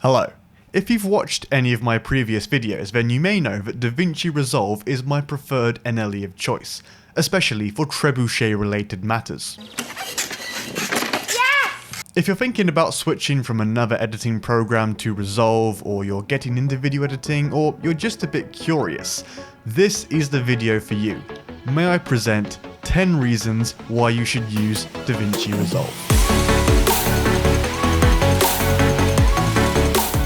Hello. If you've watched any of my previous videos, then you may know that DaVinci Resolve is my preferred NLE of choice, especially for trebuchet-related matters. If you're thinking about switching from another editing program to Resolve, or you're getting into video editing, or you're just a bit curious, this is the video for you. May I present 10 reasons why you should use DaVinci Resolve.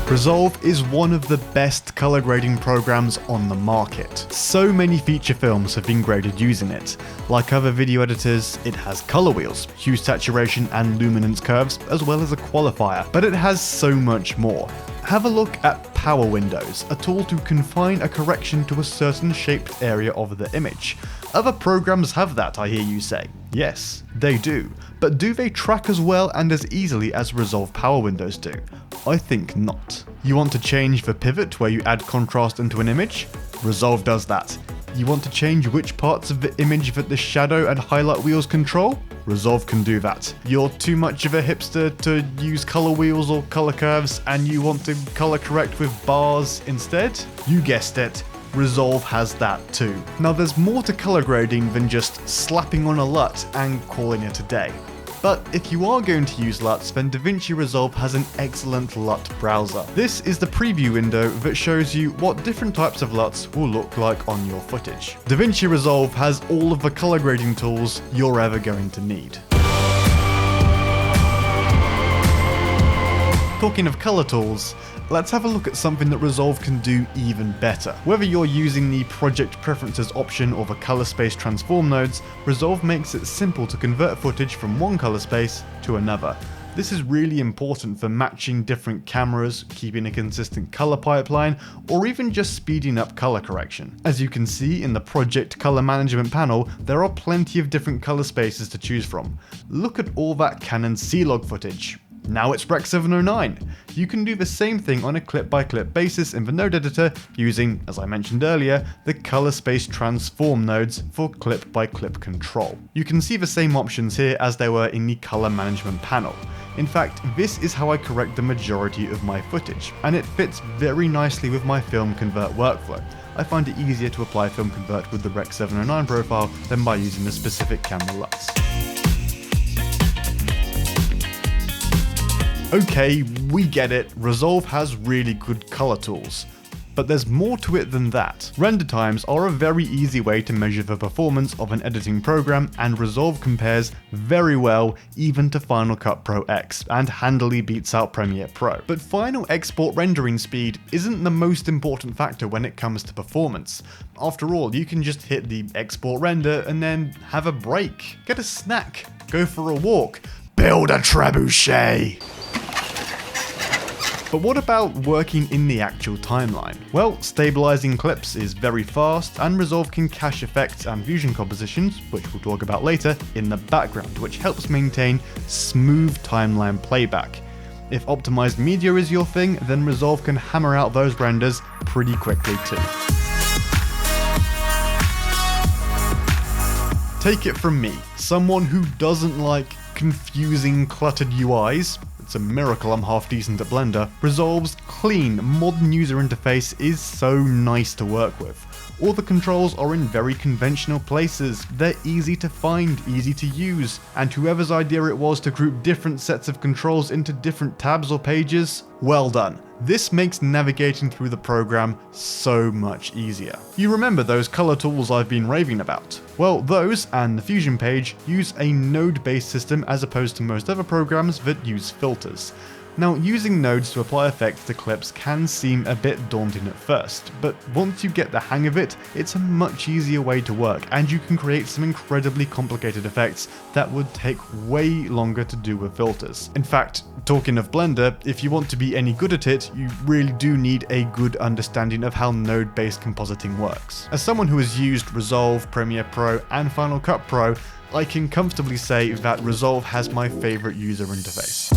Resolve is one of the best color grading programs on the market. So many feature films have been graded using it. Like other video editors, it has color wheels, hue saturation and luminance curves, as well as a qualifier, but it has so much more. Have a look at Power Windows, a tool to confine a correction to a certain shaped area of the image. Other programs have that, I hear you say. Yes, they do. But do they track as well and as easily as Resolve Power Windows do? I think not. You want to change the pivot where you add contrast into an image? Resolve does that. You want to change which parts of the image that the shadow and highlight wheels control? Resolve can do that. You're too much of a hipster to use color wheels or color curves and you want to color correct with bars instead? You guessed it. Resolve has that too. Now there's more to color grading than just slapping on a LUT and calling it a day. But if you are going to use LUTs, then DaVinci Resolve has an excellent LUT browser. This is the preview window that shows you what different types of LUTs will look like on your footage. DaVinci Resolve has all of the color grading tools you're ever going to need. Talking of color tools, let's have a look at something that Resolve can do even better. Whether you're using the Project Preferences option or the Color Space Transform nodes, Resolve makes it simple to convert footage from one color space to another. This is really important for matching different cameras, keeping a consistent color pipeline, or even just speeding up color correction. As you can see in the Project Color Management panel, there are plenty of different color spaces to choose from. Look at all that Canon C-Log footage. Now it's Rec. 709. You can do the same thing on a clip-by-clip basis in the node editor using, as I mentioned earlier, the Color Space Transform nodes for clip-by-clip control. You can see the same options here as they were in the Color Management panel. In fact, this is how I correct the majority of my footage, and it fits very nicely with my Film Convert workflow. I find it easier to apply Film Convert with the Rec. 709 profile than by using the specific camera LUTs. Okay, we get it, Resolve has really good color tools. But there's more to it than that. Render times are a very easy way to measure the performance of an editing program, and Resolve compares very well even to Final Cut Pro X, and handily beats out Premiere Pro. But final export rendering speed isn't the most important factor when it comes to performance. After all, you can just hit the export render and then have a break, get a snack, go for a walk, build a trebuchet. But what about working in the actual timeline? Well, stabilizing clips is very fast, and Resolve can cache effects and fusion compositions, which we'll talk about later, in the background, which helps maintain smooth timeline playback. If optimized media is your thing, then Resolve can hammer out those renders pretty quickly too. Take it from me, someone who doesn't like confusing, cluttered UIs. It's a miracle I'm half decent at Blender. Resolve's clean, modern user interface is so nice to work with. All the controls are in very conventional places, they're easy to find, easy to use, and whoever's idea it was to group different sets of controls into different tabs or pages, well done. This makes navigating through the program so much easier. You remember those color tools I've been raving about? Well, those and the Fusion page use a node-based system as opposed to most other programs that use filters. Now, using nodes to apply effects to clips can seem a bit daunting at first, but once you get the hang of it, it's a much easier way to work, and you can create some incredibly complicated effects that would take way longer to do with filters. In fact, talking of Blender, if you want to be any good at it, you really do need a good understanding of how node-based compositing works. As someone who has used Resolve, Premiere Pro, and Final Cut Pro, I can comfortably say that Resolve has my favorite user interface.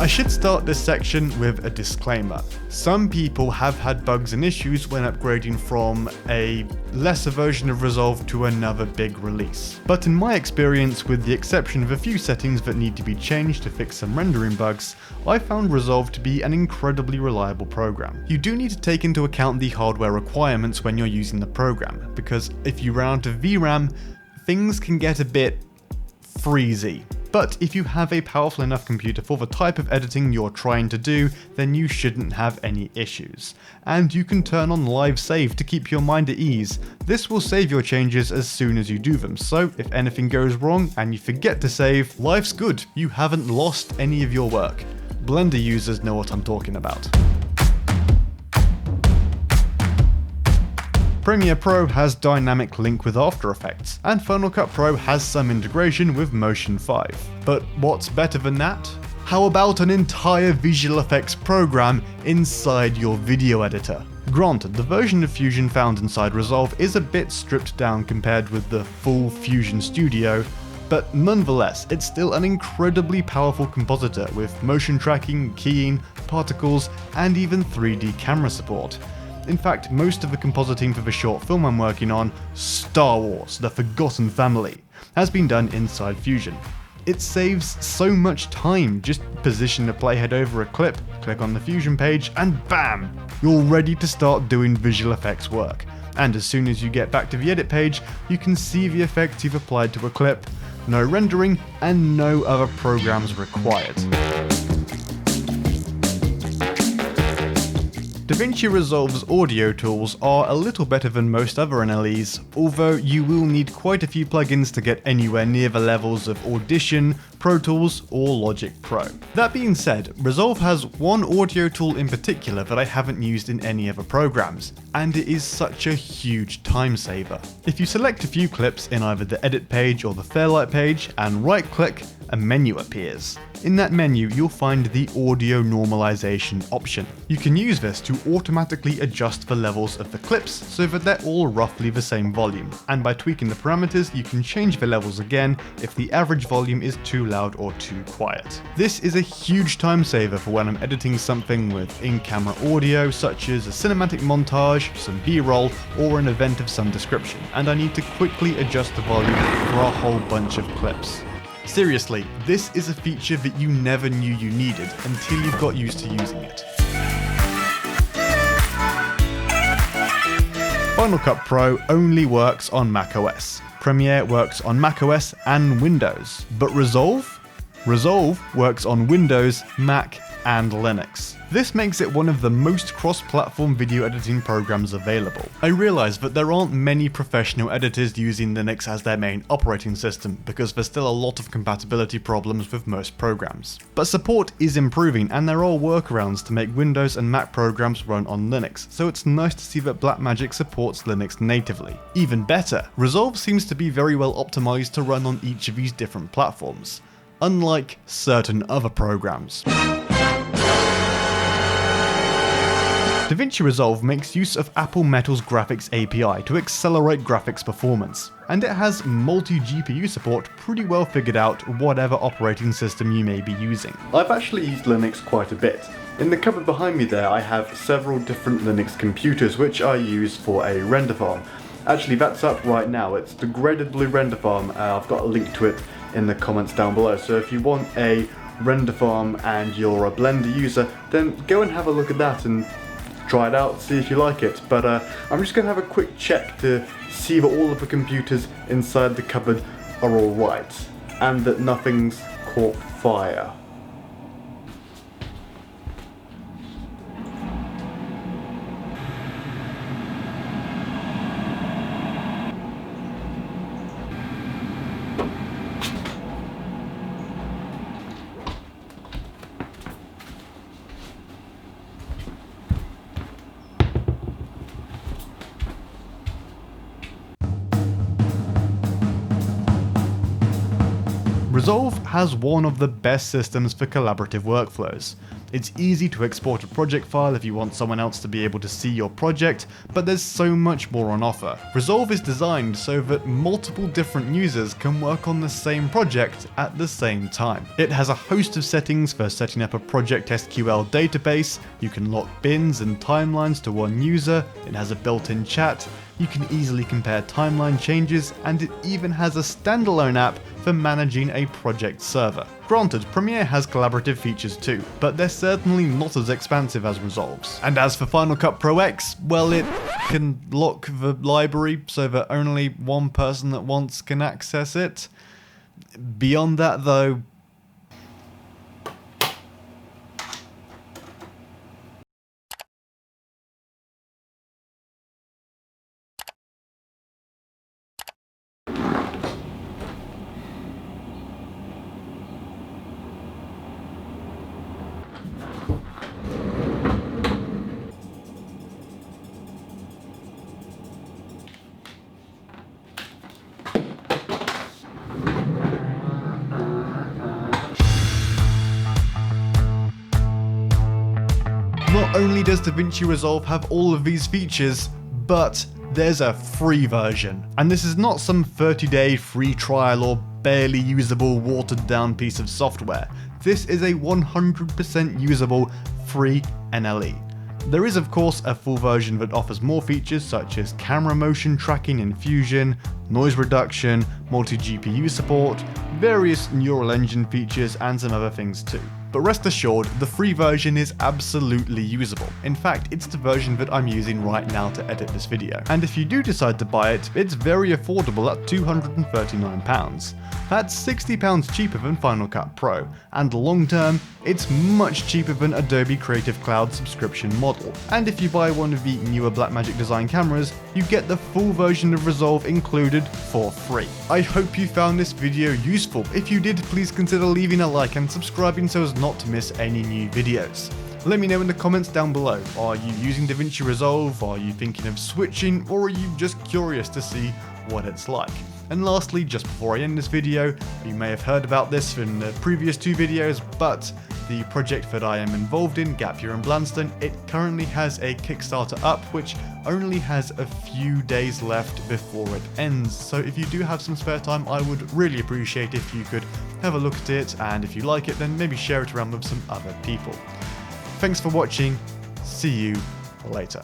I should start this section with a disclaimer. Some people have had bugs and issues when upgrading from a lesser version of Resolve to another big release. But in my experience, with the exception of a few settings that need to be changed to fix some rendering bugs, I found Resolve to be an incredibly reliable program. You do need to take into account the hardware requirements when you're using the program, because if you run out of VRAM, things can get a bit freezy. But if you have a powerful enough computer for the type of editing you're trying to do, then you shouldn't have any issues. And you can turn on live save to keep your mind at ease. This will save your changes as soon as you do them, so if anything goes wrong and you forget to save, life's good, you haven't lost any of your work. Blender users know what I'm talking about. Premiere Pro has dynamic link with After Effects, and Final Cut Pro has some integration with Motion 5. But what's better than that? How about an entire visual effects program inside your video editor? Granted, the version of Fusion found inside Resolve is a bit stripped down compared with the full Fusion Studio, but nonetheless, it's still an incredibly powerful compositor with motion tracking, keying, particles, and even 3D camera support. In fact, most of the compositing for the short film I'm working on, Star Wars: The Forgotten Family, has been done inside Fusion. It saves so much time. Just position the playhead over a clip, click on the Fusion page, and bam! You're ready to start doing visual effects work. And as soon as you get back to the edit page, you can see the effects you've applied to a clip, no rendering, and no other programs required. DaVinci Resolve's audio tools are a little better than most other NLEs, although you will need quite a few plugins to get anywhere near the levels of Audition, Pro Tools, or Logic Pro. That being said, Resolve has one audio tool in particular that I haven't used in any other programs, and it is such a huge time saver. If you select a few clips in either the edit page or the FAIRLIGHT page and right click, a menu appears. In that menu, you'll find the audio normalization option. You can use this to automatically adjust the levels of the clips so that they're all roughly the same volume, and by tweaking the parameters, you can change the levels again if the average volume is too loud or too quiet. This is a huge time saver for when I'm editing something with in-camera audio, such as a cinematic montage, some B-roll, or an event of some description, and I need to quickly adjust the volume for a whole bunch of clips. Seriously, this is a feature that you never knew you needed until you got used to using it. Final Cut Pro only works on macOS. Premiere works on macOS and Windows. But Resolve? Resolve works on Windows, Mac, and Linux. This makes it one of the most cross-platform video editing programs available. I realise that there aren't many professional editors using Linux as their main operating system, because there's still a lot of compatibility problems with most programs. But support is improving, and there are workarounds to make Windows and Mac programs run on Linux, so it's nice to see that Blackmagic supports Linux natively. Even better, Resolve seems to be very well optimised to run on each of these different platforms, unlike certain other programs. DaVinci Resolve makes use of Apple Metal's graphics API to accelerate graphics performance, and it has multi-GPU support pretty well figured out whatever operating system you may be using. I've actually used Linux quite a bit. In the cupboard behind me there I have several different Linux computers which I use for a render farm. Actually that's up right now, it's the Graded Blue render farm, I've got a link to it in the comments down below, so if you want a render farm and you're a Blender user, then go and have a look at that and try it out, see if you like it. But I'm just going to have a quick check to see that all of the computers inside the cupboard are alright, and that nothing's caught fire. Resolve has one of the best systems for collaborative workflows. It's easy to export a project file if you want someone else to be able to see your project, but there's so much more on offer. Resolve is designed so that multiple different users can work on the same project at the same time. It has a host of settings for setting up a project SQL database, you can lock bins and timelines to one user, it has a built-in chat, you can easily compare timeline changes, and it even has a standalone app for managing a project server. Granted, Premiere has collaborative features too, but they're certainly not as expansive as Resolve's. And as for Final Cut Pro X, well, it can lock the library so that only one person at once can access it. Beyond that though, not only does DaVinci Resolve have all of these features, but there's a free version. And this is not some 30-day free trial or barely usable watered down piece of software. This is a 100% usable free NLE. There is of course a full version that offers more features such as camera motion tracking in Fusion, noise reduction, multi-GPU support, various neural engine features and some other things too. But rest assured, the free version is absolutely usable. In fact, it's the version that I'm using right now to edit this video. And if you do decide to buy it, it's very affordable at £239. That's £60 cheaper than Final Cut Pro, and long term, it's much cheaper than Adobe Creative Cloud subscription model. And if you buy one of the newer Blackmagic design cameras, you get the full version of Resolve included for free. I hope you found this video useful. If you did, please consider leaving a like and subscribing so as not to miss any new videos. Let me know in the comments down below. Are you using DaVinci Resolve? Are you thinking of switching? Or are you just curious to see what it's like? And lastly, just before I end this video, you may have heard about this in the previous two videos, but the project that I am involved in, Gap Year in Blunston, it currently has a Kickstarter up, which only has a few days left before it ends. So if you do have some spare time, I would really appreciate if you could have a look at it, and if you like it, then maybe share it around with some other people. Thanks for watching, see you later.